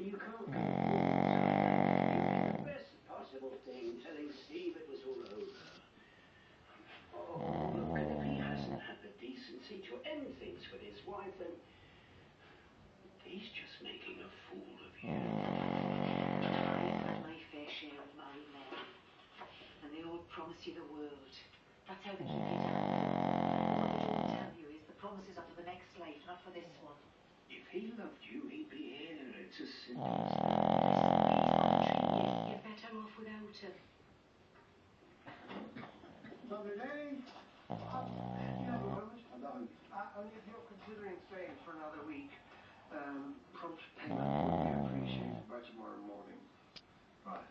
You can't go forward. The best possible thing, telling Steve it was all over. Oh, look, and if he hasn't had the decency to end things with his wife, then he's just making a fool of you. I've had my fair share of married men, and they all promise you the world. That's how they keep you down. What they don't tell you is the promises are for the next life, not for this one. If he loved you, he'd be here. It's as simple as Listen, that. he's not treating you. You're better off without him. Lovely day. You have a moment? No, only if you're considering staying for another week. Prompt payment would be appreciated by tomorrow morning. Right.